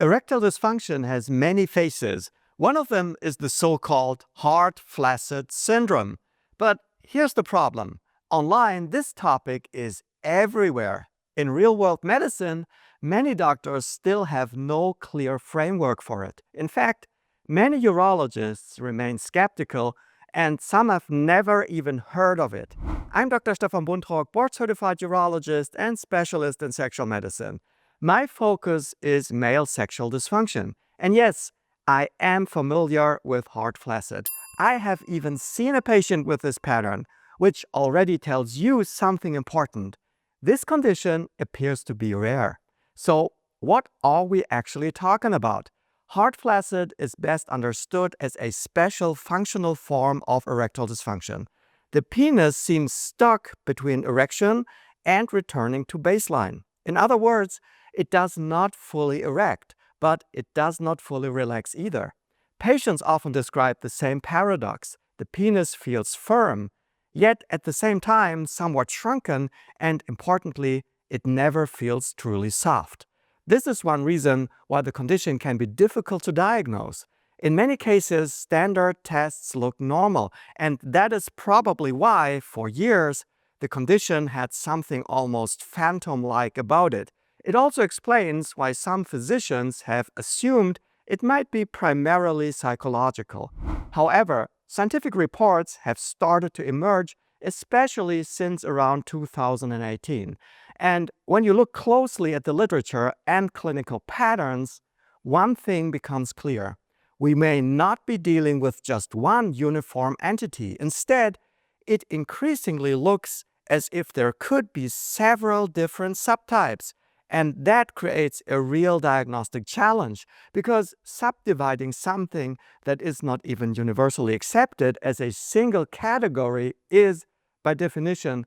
Erectile dysfunction has many faces. One of them is the so-called Hard Flaccid syndrome. But here's the problem. Online, this topic is everywhere. In real-world medicine, many doctors still have no clear framework for it. In fact, many urologists remain skeptical, and some have never even heard of it. I'm Dr. Stefan Buntrock, board-certified urologist and specialist in sexual medicine. My focus is male sexual dysfunction. And yes, I am familiar with Hard Flaccid. I have even seen a patient with this pattern, which already tells you something important. This condition appears to be rare. So, what are we actually talking about? Hard Flaccid is best understood as a special functional form of erectile dysfunction. The penis seems stuck between erection and returning to baseline. In other words, it does not fully erect, but it does not fully relax either. Patients often describe the same paradox. The penis feels firm, yet at the same time somewhat shrunken, and importantly, it never feels truly soft. This is one reason why the condition can be difficult to diagnose. In many cases, standard tests look normal, and that is probably why, for years, the condition had something almost phantom-like about it. It also explains why some physicians have assumed it might be primarily psychological. However, scientific reports have started to emerge, especially since around 2018. And when you look closely at the literature and clinical patterns, one thing becomes clear. We may not be dealing with just one uniform entity. Instead, it increasingly looks as if there could be several different subtypes. And that creates a real diagnostic challenge, because subdividing something that is not even universally accepted as a single category is, by definition,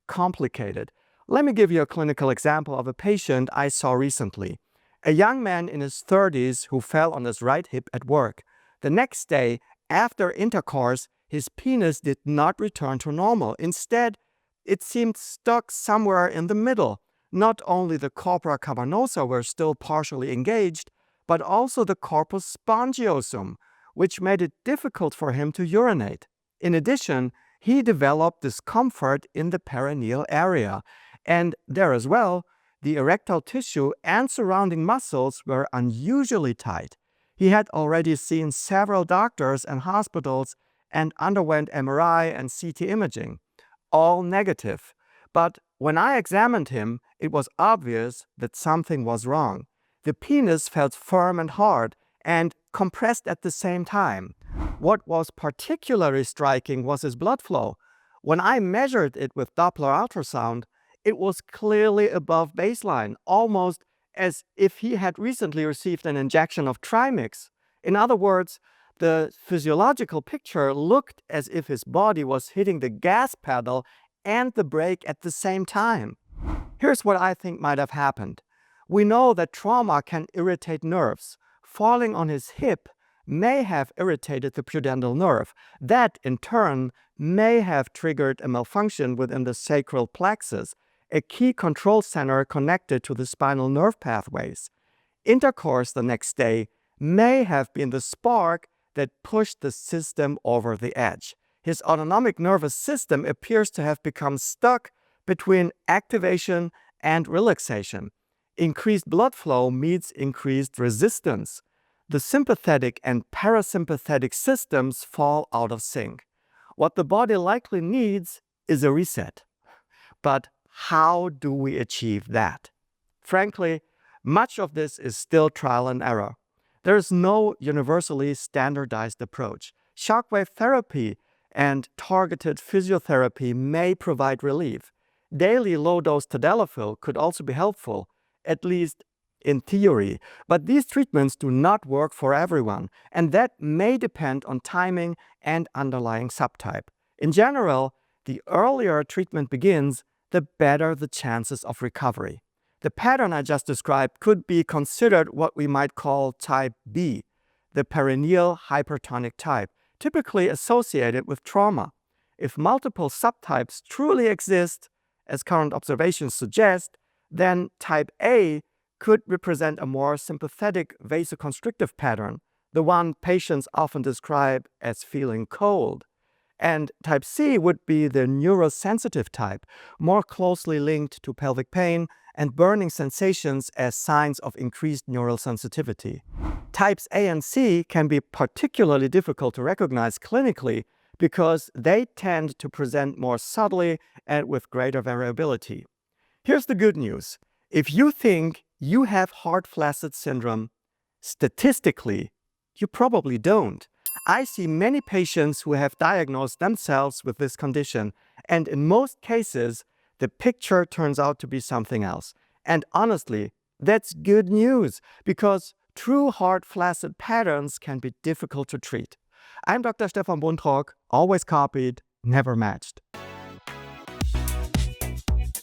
complicated. Let me give you a clinical example of a patient I saw recently. A young man in his 30s who fell on his right hip at work. The next day, after intercourse, his penis did not return to normal. Instead, it seemed stuck somewhere in the middle. Not only the corpora cavernosa were still partially engaged, but also the corpus spongiosum, which made it difficult for him to urinate. In addition, he developed discomfort in the perineal area, and there as well, the erectile tissue and surrounding muscles were unusually tight. He had already seen several doctors and hospitals and underwent MRI and CT imaging, all negative. But when I examined him, it was obvious that something was wrong. The penis felt firm and hard and compressed at the same time. What was particularly striking was his blood flow. When I measured it with Doppler ultrasound, it was clearly above baseline, almost as if he had recently received an injection of Trimix. In other words, the physiological picture looked as if his body was hitting the gas pedal and the brake at the same time. Here's what I think might have happened. We know that trauma can irritate nerves. Falling on his hip may have irritated the pudendal nerve. That, in turn, may have triggered a malfunction within the sacral plexus, a key control center connected to the spinal nerve pathways. Intercourse the next day may have been the spark that pushed the system over the edge. His autonomic nervous system appears to have become stuck between activation and relaxation. Increased blood flow meets increased resistance. The sympathetic and parasympathetic systems fall out of sync. What the body likely needs is a reset. But how do we achieve that? Frankly, much of this is still trial and error. There is no universally standardized approach. Shockwave therapy and targeted physiotherapy may provide relief. Daily low-dose tadalafil could also be helpful, at least in theory. But these treatments do not work for everyone, and that may depend on timing and underlying subtype. In general, the earlier treatment begins, the better the chances of recovery. The pattern I just described could be considered what we might call type B, the perineal hypertonic type, typically associated with trauma. If multiple subtypes truly exist, as current observations suggest, then type A could represent a more sympathetic vasoconstrictive pattern, the one patients often describe as feeling cold. And type C would be the neurosensitive type, more closely linked to pelvic pain and burning sensations as signs of increased neural sensitivity. Types A and C can be particularly difficult to recognize clinically because they tend to present more subtly and with greater variability. Here's the good news. If you think you have hard flaccid syndrome, statistically, you probably don't. I see many patients who have diagnosed themselves with this condition, and in most cases, the picture turns out to be something else. And honestly, that's good news, because true hard flaccid patterns can be difficult to treat. I'm Dr. Stefan Buntrock, always copied, never matched.